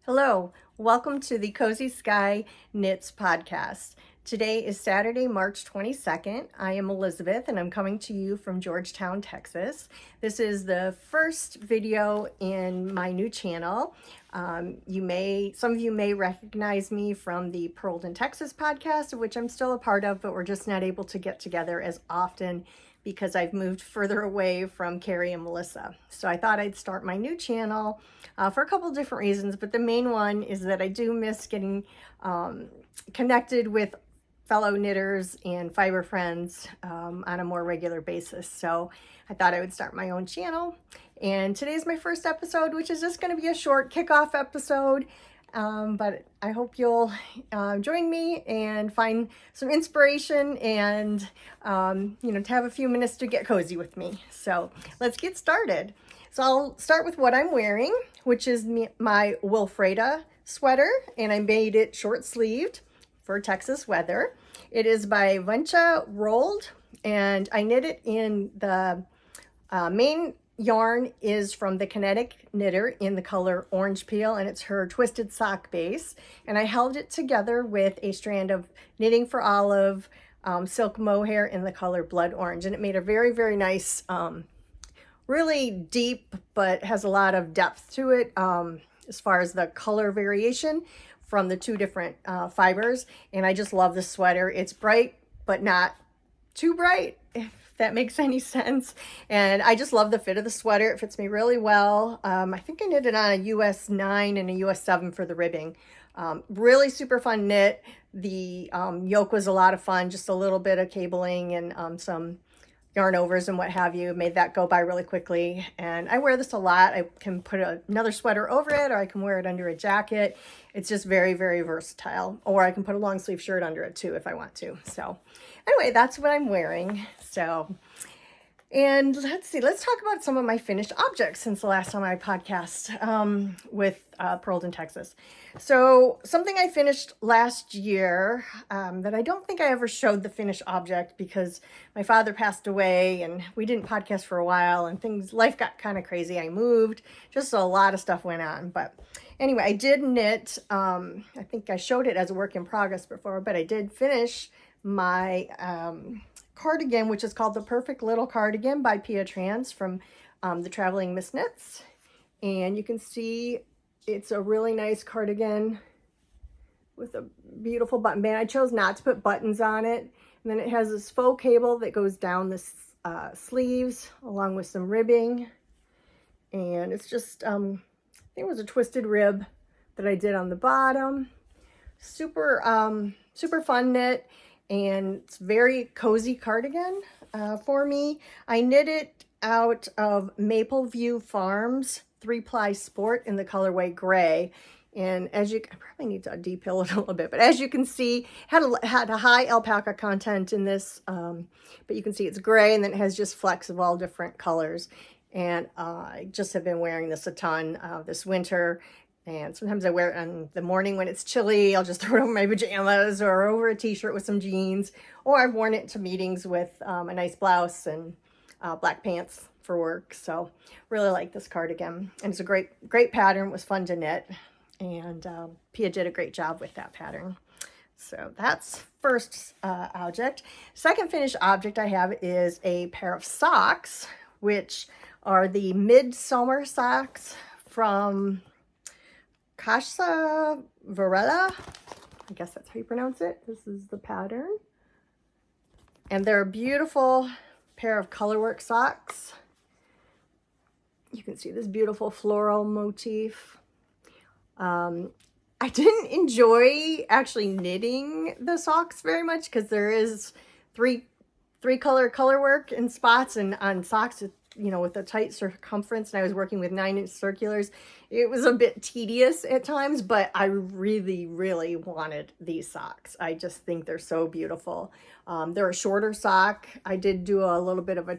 Hello, welcome to the Cozy Sky Knits podcast. Today is Saturday, March 22nd. I am Elizabeth and I'm coming to you from Georgetown, Texas. This is the first video in my new channel. Some of you may recognize me from the Purl in Texas podcast, of which I'm still a part of, but we're just not able to get together as often because I've moved further away from Carrie and Melissa. So I thought I'd start my new channel for a couple different reasons, but the main one is that I do miss getting connected with fellow knitters and fiber friends on a more regular basis. So I thought I would start my own channel. And today's my first episode, which is just going to be a short kickoff episode. But I hope you'll join me and find some inspiration and, to have a few minutes to get cozy with me. So let's get started. So I'll start with what I'm wearing, which is my Wilfreda sweater, and I made it short sleeved for Texas weather. It is by Wenche Roald, and I knit it in the main yarn is from the Kinetic Knitter in the color Orange Peel, and it's her twisted sock base. And I held it together with a strand of Knitting for Olive silk mohair in the color Blood Orange. And it made a very, very nice, really deep, but has a lot of depth to it as far as the color variation from the two different fibers. And I just love this sweater. It's bright, but not too bright, if that makes any sense. And I just love the fit of the sweater. It fits me really well. I think I knitted on a US 9 and a US 7 for the ribbing. Really super fun knit. The yoke was a lot of fun, just a little bit of cabling and some yarn overs and what have you. Made that go by really quickly. And I wear this a lot. I can put another sweater over it, or I can wear it under a jacket. It's just very, very versatile. Or I can put a long sleeve shirt under it too if I want to. So anyway, that's what I'm wearing. And let's talk about some of my finished objects since the last time I podcast with Purl in Texas. So something I finished last year that I don't think I ever showed the finished object because my father passed away and we didn't podcast for a while and life got kind of crazy. I moved, just a lot of stuff went on. But anyway, I did knit, I think I showed it as a work in progress before, but I did finish my cardigan, which is called the Perfect Little Cardigan by Petite from the Traveling Miss Knits. And you can see it's a really nice cardigan with a beautiful button band. I chose not to put buttons on it. And then it has this faux cable that goes down the sleeves along with some ribbing. And it's just, I think it was a twisted rib that I did on the bottom. Super fun knit. And it's very cozy cardigan for me. I knit it out of Mapleview Farms 3-ply Sport in the colorway gray. And I probably need to depil it a little bit, but as you can see, had a high alpaca content in this, but you can see it's gray, and then it has just flecks of all different colors. And I just have been wearing this a ton this winter. And sometimes I wear it in the morning when it's chilly. I'll just throw it over my pajamas or over a t-shirt with some jeans. Or I've worn it to meetings with a nice blouse and black pants for work. So really like this cardigan. And it's a great pattern. It was fun to knit. And Pia did a great job with that pattern. So that's first object. Second finished object I have is a pair of socks, which are the Midsommar socks from Kajsa, Vuorela, I guess that's how you pronounce it. This is the pattern. And they're a beautiful pair of colorwork socks. You can see this beautiful floral motif. I didn't enjoy actually knitting the socks very much because there is three color work in spots, and on socks with a tight circumference, and I was working with 9-inch circulars. It was a bit tedious at times, but I really, really wanted these socks. I just think they're so beautiful. They're a shorter sock. I did do a little bit of a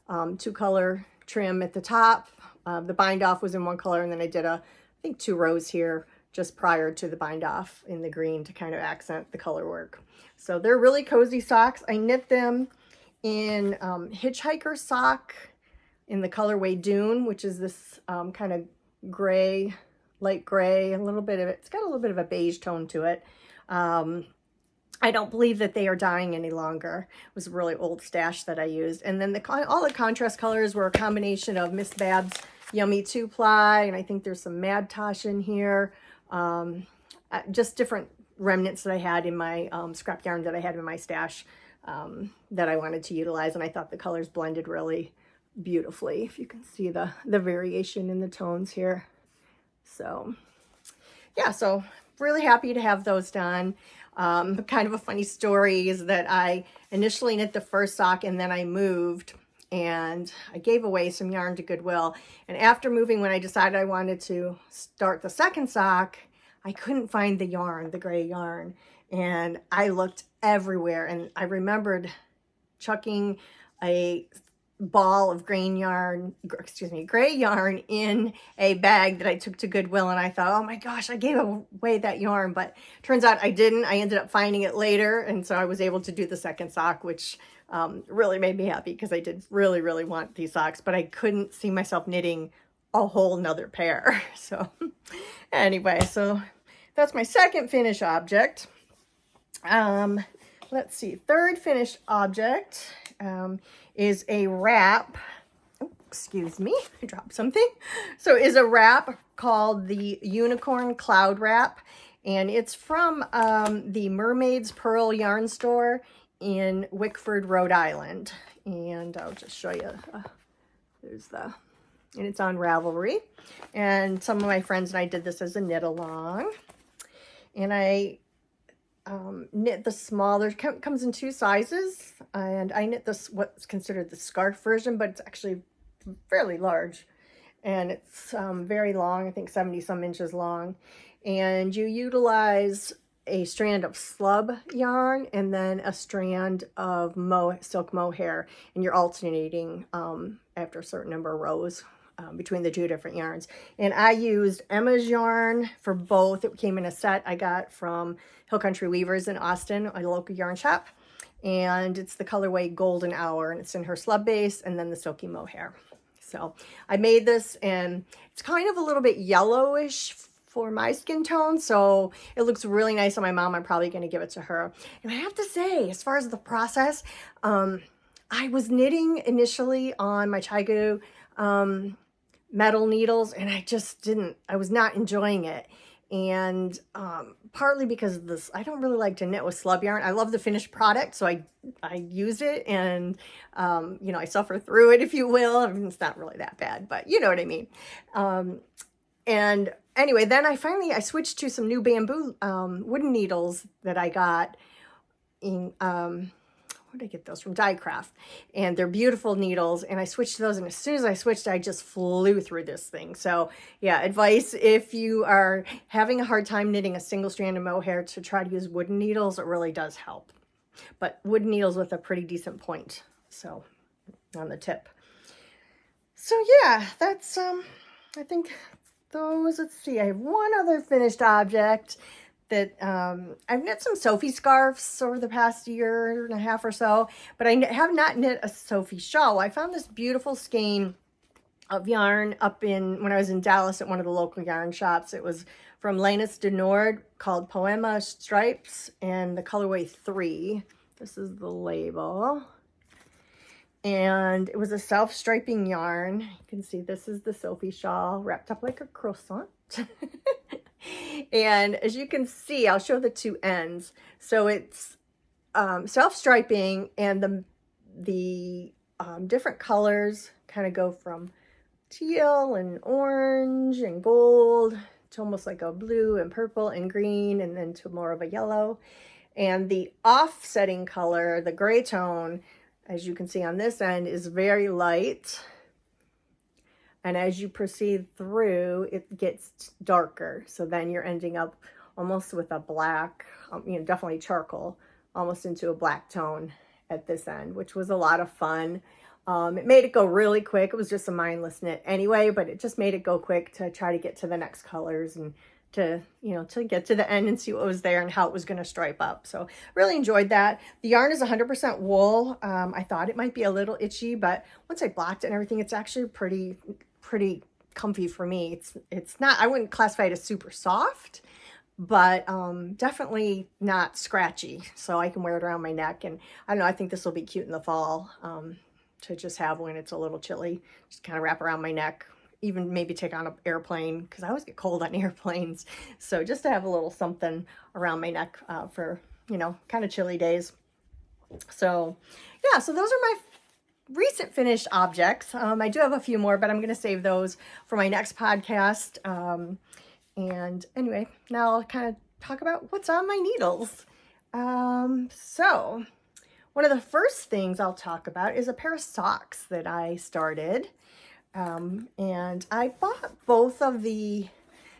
2-color trim at the top. The bind off was in one color, and then I did I think 2 rows here just prior to the bind off in the green to kind of accent the color work. So they're really cozy socks. I knit them in hitchhiker sock in the colorway Dune, which is this kind of gray light gray, a little bit of it. It's got a little bit of a beige tone to it. I don't believe that they are dyeing any longer. It was a really old stash that I used. And then all the contrast colors were a combination of Miss Babs Yummy 2-ply, and I think there's some Mad Tosh in here. Just different remnants that I had in my scrap yarn that I had in my stash that I wanted to utilize. And I thought the colors blended really beautifully. If you can see the variation in the tones here. So yeah, so really happy to have those done. Kind of a funny story is that I initially knit the first sock and then I moved and I gave away some yarn to Goodwill. And after moving, when I decided I wanted to start the second sock, I couldn't find the yarn, the gray yarn. And I looked everywhere, and I remembered chucking a ball of gray yarn in a bag that I took to Goodwill, and I thought, oh my gosh, I gave away that yarn. But turns out I didn't. I ended up finding it later, and so I was able to do the second sock, which really made me happy because I did really, really want these socks, but I couldn't see myself knitting a whole nother pair. So anyway, so that's my second finished object. Let's see, third finished object is a wrap. Oh, excuse me, I dropped something. So is a wrap called the Unicorn Cloud Wrap, and it's from the Mermaid's Purl yarn store in Wickford, Rhode Island. And I'll just show you, and it's on Ravelry. And some of my friends and I did this as a knit along. And I knit the smaller, comes in 2 sizes, and I knit this what's considered the scarf version, but it's actually fairly large, and it's very long, I think 70 some inches long. And you utilize a strand of slub yarn and then a strand of silk mohair, and you're alternating after a certain number of rows between the 2 different yarns. And I used Emma's yarn for both. It came in a set I got from Hill Country Weavers in Austin, a local yarn shop. And it's the colorway Golden Hour, and it's in her slub base and then the silky mohair. So I made this, and it's kind of a little bit yellowish for my skin tone, so it looks really nice on my mom. I'm probably going to give it to her. And I have to say, as far as the process, I was knitting initially on my Chigo metal needles, and I was not enjoying it. And partly because of this, I don't really like to knit with slub yarn. I love the finished product, so I use it, and you know, I suffer through it, if you will. I mean, it's not really that bad, but you know what I mean. And anyway, then I switched to some new bamboo wooden needles that I got in where did I get those? From Diecraft. And they're beautiful needles, and I switched to those, and as soon as I switched, I just flew through this thing. So yeah, advice, if you are having a hard time knitting a single strand of mohair, to try to use wooden needles. It really does help. But wooden needles with a pretty decent point, so on the tip. So yeah, that's I think those, let's see, I have one other finished object that I've knit some Sophie scarves over the past year and a half or so, but I have not knit a Sophie shawl. I found this beautiful skein of yarn when I was in Dallas at one of the local yarn shops. It was from Lanus de Nord, called Poema Stripes, and the colorway 3. This is the label. And it was a self-striping yarn. You can see this is the Sophie shawl wrapped up like a croissant. And as you can see, I'll show the 2 ends. So it's self-striping, and the different colors kind of go from teal and orange and gold to almost like a blue and purple and green, and then to more of a yellow. And the offsetting color, the gray tone, as you can see on this end, is very light. And as you proceed through, it gets darker. So then you're ending up almost with a black, definitely charcoal, almost into a black tone at this end, which was a lot of fun. It made it go really quick. It was just a mindless knit anyway, but it just made it go quick to try to get to the next colors and to get to the end and see what was there and how it was going to stripe up. So really enjoyed that. The yarn is 100% wool. I thought it might be a little itchy, but once I blocked it and everything, it's actually pretty comfy for me. It's not, I wouldn't classify it as super soft, but definitely not scratchy. So I can wear it around my neck, and I don't know, I think this will be cute in the fall to just have when it's a little chilly. Just kind of wrap around my neck, even maybe take on an airplane, because I always get cold on airplanes. So just to have a little something around my neck for, you know, kind of chilly days. So yeah, so those are my recent finished objects. I do have a few more, but I'm going to save those for my next podcast. And anyway, now I'll kind of talk about what's on my needles. So one of the first things I'll talk about is a pair of socks that I started. And I bought both of the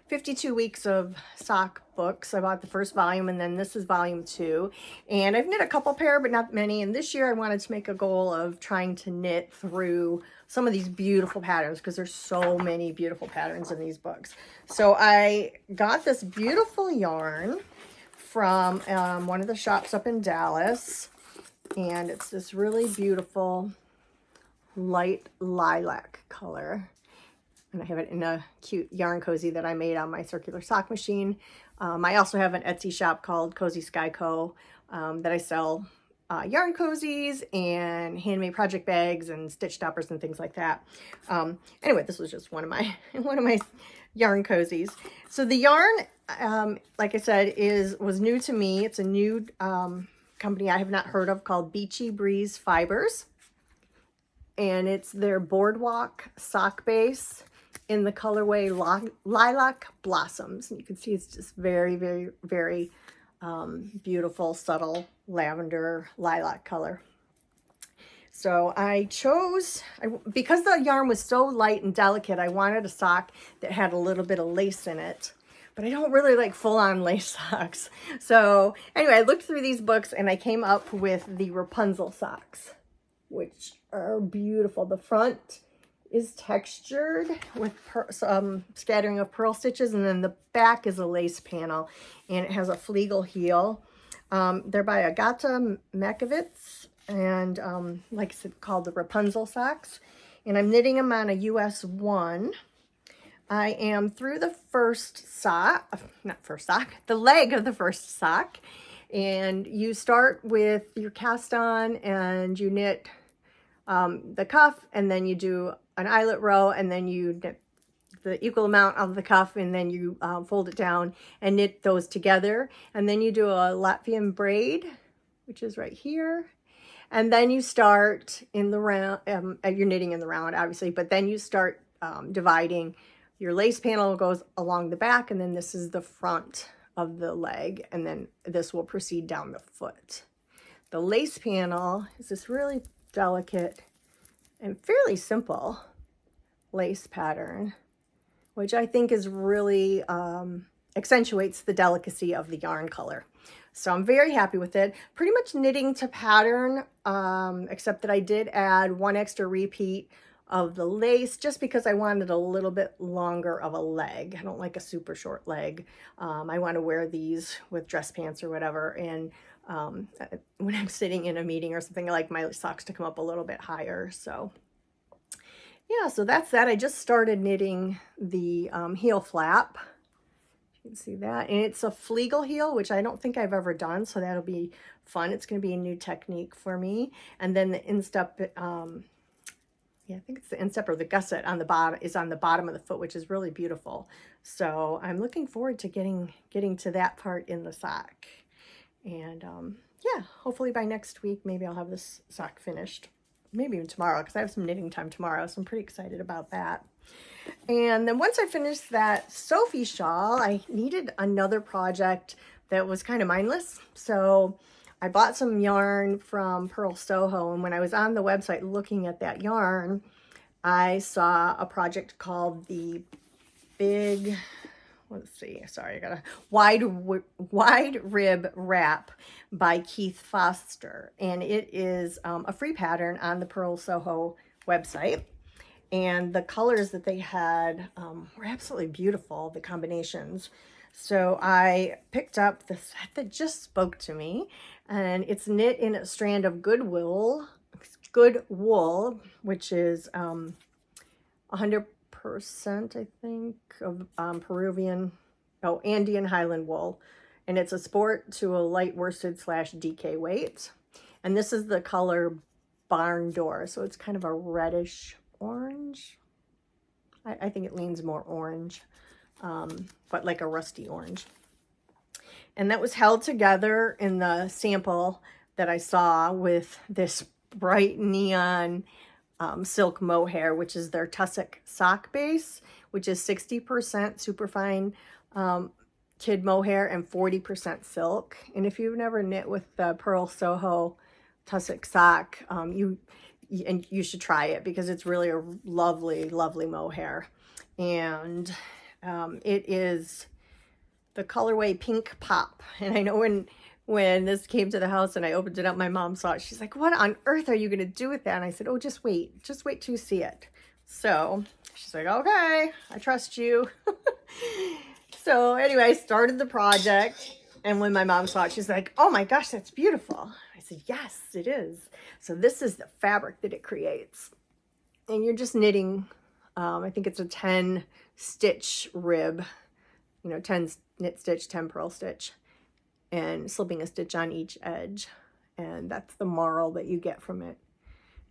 52 weeks of sock books. I bought the first volume, and then this is volume 2. And I've knit a couple pair, but not many. And this year I wanted to make a goal of trying to knit through some of these beautiful patterns, because there's so many beautiful patterns in these books. So I got this beautiful yarn from one of the shops up in Dallas. And it's this really beautiful light lilac color. And I have it in a cute yarn cozy that I made on my circular sock machine. I also have an Etsy shop called Cozy Sky Co. That I sell yarn cozies and handmade project bags and stitch toppers and things like that. Anyway, this was just one of my yarn cozies. So the yarn, like I said, was new to me. It's a new company I have not heard of called Beachy Breeze Fibers. And it's their Boardwalk sock base in the colorway Lilac Blossoms. And you can see it's just very, very, very beautiful, subtle lavender lilac color. So I chose, because the yarn was so light and delicate, I wanted a sock that had a little bit of lace in it. But I don't really like full-on lace socks. So anyway, I looked through these books and I came up with the Rapunzel socks, which are beautiful. The front is textured with some scattering of purl stitches, and then the back is a lace panel, and it has a fleagle heel. They're by Agata Mackiewicz, and like I said, called the Rapunzel socks. And I'm knitting them on a US 1. I am through the first sock, the leg of the first sock. And you start with your cast on, and you knit the cuff, and then you do an eyelet row, and then you knit the equal amount of the cuff, and then you fold it down and knit those together. And then you do a Latvian braid, which is right here. And then you start in the round, you're knitting in the round, obviously, but then you start dividing. Your lace panel goes along the back, and then this is the front of the leg, and then this will proceed down the foot. The lace panel is this really delicate and fairly simple lace pattern, which I think is really accentuates the delicacy of the yarn color. So I'm very happy with it. Pretty much knitting to pattern, except that I did add one extra repeat of the lace, just because I wanted a little bit longer of a leg. I don't like a super short leg. I want to wear these with dress pants or whatever. And when I'm sitting in a meeting or something, I like my socks to come up a little bit higher. So yeah, so that's that. I just started knitting the heel flap. You can see that. And it's a fleagle heel, which I don't think I've ever done. So that'll be fun. It's going to be a new technique for me. And then the instep, yeah, I think it's the instep or the gusset on the bottom is on the bottom of the foot, which is really beautiful. So I'm looking forward to getting to that part in the sock. And yeah, hopefully by next week, maybe I'll have this sock finished. Maybe even tomorrow, because I have some knitting time tomorrow. So I'm pretty excited about that. And then once I finished that Sophie shawl, I needed another project that was kind of mindless. So I bought some yarn from Purl Soho, and when I was on the website looking at that yarn, I saw a project called the Big, let's see, sorry, I got a wide rib wrap by Keith Foster, and it is a free pattern on the Purl Soho website. And the colors that they had were absolutely beautiful, the combinations. So I picked up the set that just spoke to me, and it's knit in a strand of good wool, which is 100% I think, of Andean Highland wool. And it's a sport to a light worsted / DK weight. And this is the color Barn Door. So it's kind of a reddish orange. I think it leans more orange, but like a rusty orange. And that was held together in the sample that I saw with this bright neon silk mohair, which is their tussock sock base, which is 60% superfine kid mohair and 40% silk. And if you've never knit with the Purl Soho tussock sock, you should try it because it's really a lovely, lovely mohair. And it is the colorway Pink Pop. And I know when this came to the house and I opened it up, my mom saw it. She's like, what on earth are you going to do with that? And I said, oh, just wait till you see it. So she's like, okay, I trust you. So anyway, I started the project. And when my mom saw it, she's like, oh my gosh, that's beautiful. I said, yes, it is. So this is the fabric that it creates. And you're just knitting, I think it's a 10 stitch rib, 10 knit stitch, 10 purl stitch, and slipping a stitch on each edge. And that's the moral that you get from it.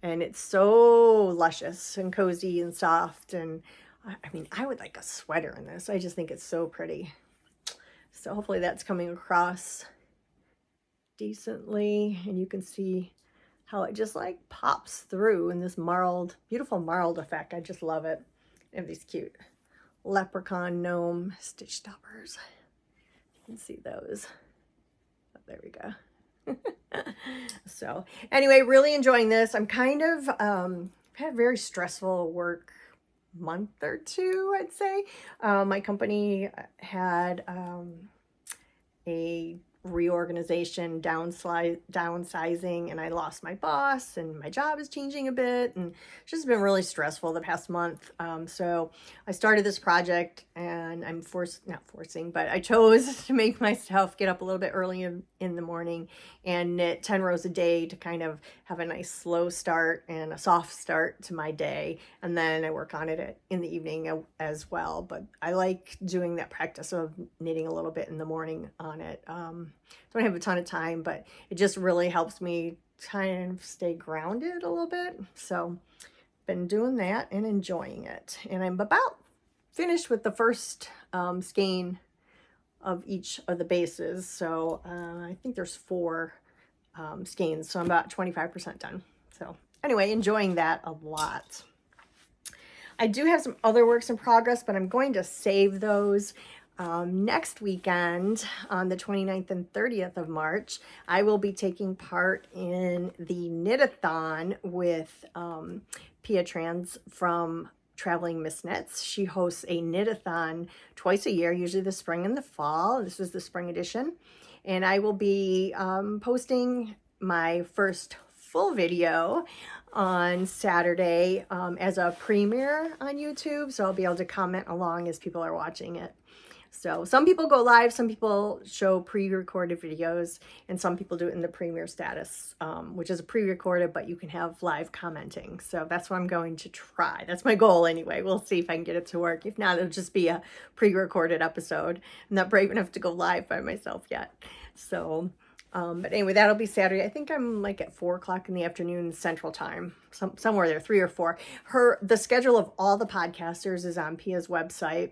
And it's so luscious and cozy and soft. And I mean, I would like a sweater in this. I just think it's so pretty. So hopefully that's coming across decently. And you can see how it just like pops through in this marled, beautiful marled effect. I just love it. And these cute leprechaun gnome stitch stoppers. You can see those. Oh, there we go. So anyway, really enjoying this. I'm kind of had a very stressful work month or two, I'd say. My company had a reorganization, downsizing, and I lost my boss and my job is changing a bit, and it's just been really stressful the past month. So I started this project, and I'm not forcing, but I chose to make myself get up a little bit early in the morning and knit 10 rows a day to kind of have a nice slow start and a soft start to my day. And then I work on it in the evening as well. But I like doing that practice of knitting a little bit in the morning on it. Don't have a ton of time, but it just really helps me kind of stay grounded a little bit. So been doing that and enjoying it. And I'm about finished with the first skein of each of the bases. So I think there's 4 skeins, so I'm about 25% done. So anyway, enjoying that a lot. I do have some other works in progress, but I'm going to save those. Next weekend on the 29th and 30th of March, I will be taking part in the knitathon with Pia Trans from Traveling Miss Knits. She hosts a knitathon twice a year, usually the spring and the fall. This was the spring edition. And I will be posting my first full video on Saturday as a premiere on YouTube. So I'll be able to comment along as people are watching it. So some people go live, some people show pre-recorded videos, and some people do it in the premiere status, which is a pre-recorded, but you can have live commenting. So that's what I'm going to try. That's my goal anyway. We'll see if I can get it to work. If not, it'll just be a pre-recorded episode. I'm not brave enough to go live by myself yet. So, but anyway, that'll be Saturday. I think I'm like at 4 o'clock in the afternoon Central Time, somewhere there, 3 or 4. The schedule of all the podcasters is on Pia's website.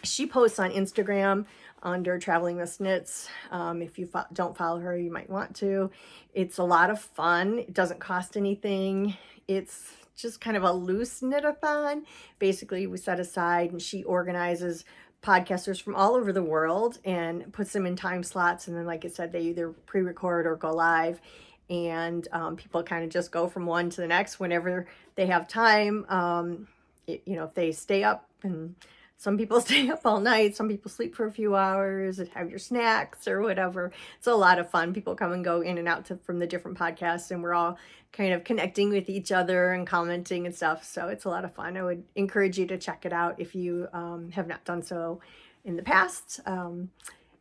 She posts on Instagram under Traveling Miss Knits. If you don't follow her, you might want to. It's a lot of fun. It doesn't cost anything. It's just kind of a loose knitathon. Basically, we set aside and she organizes podcasters from all over the world and puts them in time slots. And then, like I said, they either pre-record or go live. And people kind of just go from one to the next whenever they have time. If they stay up, and some people stay up all night, some people sleep for a few hours and have your snacks or whatever. It's a lot of fun. People come and go in and out from the different podcasts, and we're all kind of connecting with each other and commenting and stuff. So it's a lot of fun. I would encourage you to check it out if you have not done so in the past.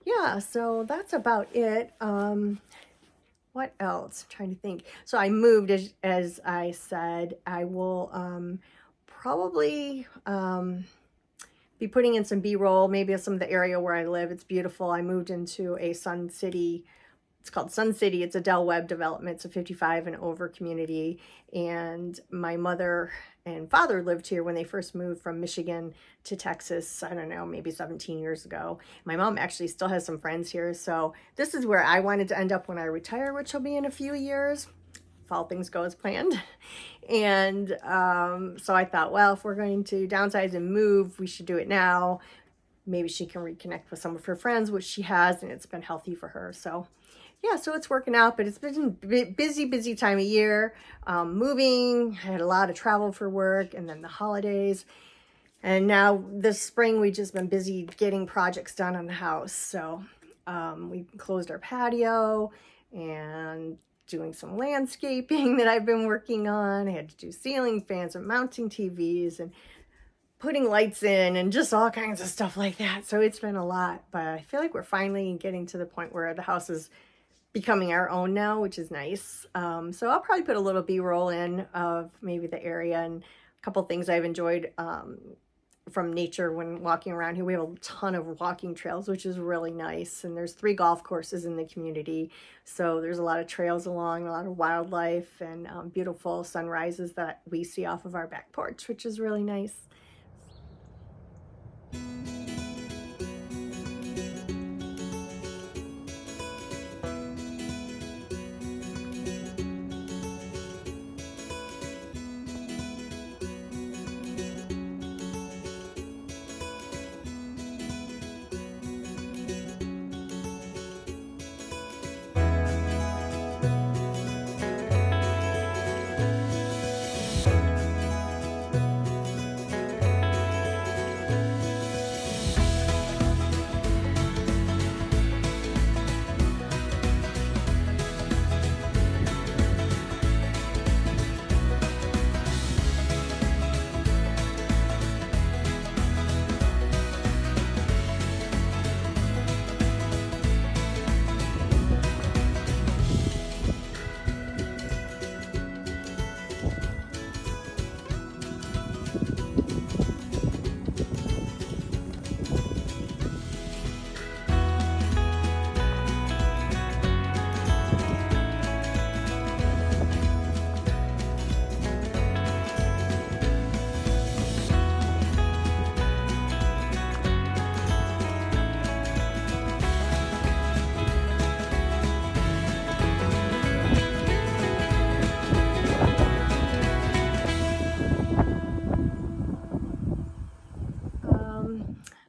Yeah, so that's about it. What else? I'm trying to think. So I moved, as I said. I will probably be putting in some B-roll, maybe of some of the area where I live. It's beautiful. I moved into a Sun City. It's called Sun City. It's a Del Webb development. It's a 55 and over community. And my mother and father lived here when they first moved from Michigan to Texas, I don't know, maybe 17 years ago. My mom actually still has some friends here. So this is where I wanted to end up when I retire, which will be in a few years, if all things go as planned. And so I thought, well, if we're going to downsize and move, we should do it now. Maybe she can reconnect with some of her friends, which she has, and it's been healthy for her. So yeah, so it's working out, but it's been a busy time of year. Moving, I had a lot of travel for work, and then the holidays. And now this spring, we've just been busy getting projects done on the house. So we closed our patio and doing some landscaping that I've been working on. I had to do ceiling fans and mounting TVs and putting lights in and just all kinds of stuff like that. So it's been a lot, but I feel like we're finally getting to the point where the house is becoming our own now, which is nice. So I'll probably put a little B-roll in of maybe the area and a couple things I've enjoyed from nature when walking around here. We have a ton of walking trails, which is really nice. And there's 3 golf courses in the community. So there's a lot of trails along, a lot of wildlife and beautiful sunrises that we see off of our back porch, which is really nice.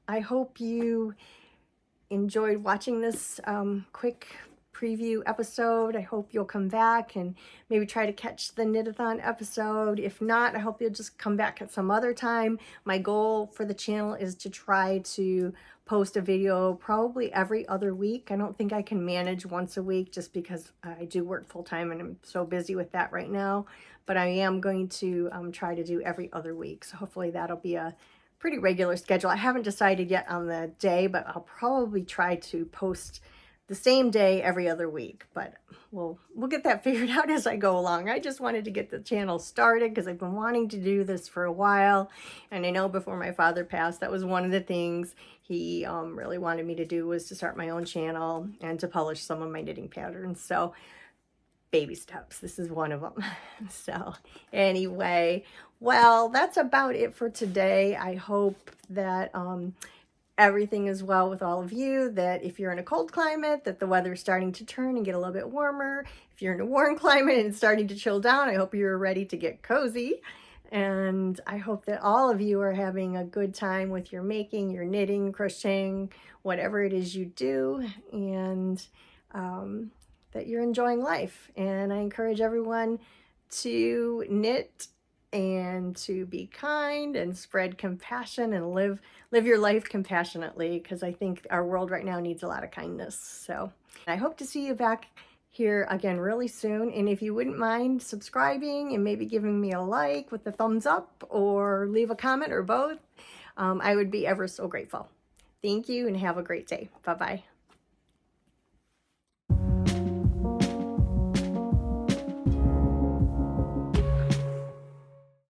I hope you enjoyed watching this quick preview episode. I hope you'll come back and maybe try to catch the knitathon episode. If not, I hope you'll just come back at some other time. My goal for the channel is to try to post a video probably every other week. I don't think I can manage once a week just because I do work full-time and I'm so busy with that right now. But I am going to try to do every other week. So hopefully that'll be a pretty regular schedule. I haven't decided yet on the day, but I'll probably try to post the same day every other week, but we'll get that figured out as I go along. I just wanted to get the channel started because I've been wanting to do this for a while, and I know before my father passed, that was one of the things he really wanted me to do, was to start my own channel and to publish some of my knitting patterns. So baby steps, this is one of them. So anyway, well, that's about it for today. I hope that everything is well with all of you, that if you're in a cold climate, that the weather is starting to turn and get a little bit warmer. If you're in a warm climate and it's starting to chill down, I hope you're ready to get cozy. And I hope that all of you are having a good time with your making, your knitting, crocheting, whatever it is you do, and that you're enjoying life. And I encourage everyone to knit and to be kind and spread compassion and live your life compassionately, because I think our world right now needs a lot of kindness. So I hope to see you back here again really soon. And if you wouldn't mind subscribing and maybe giving me a like with the thumbs up, or leave a comment, or both, I would be ever so grateful. Thank you and have a great day. Bye-bye.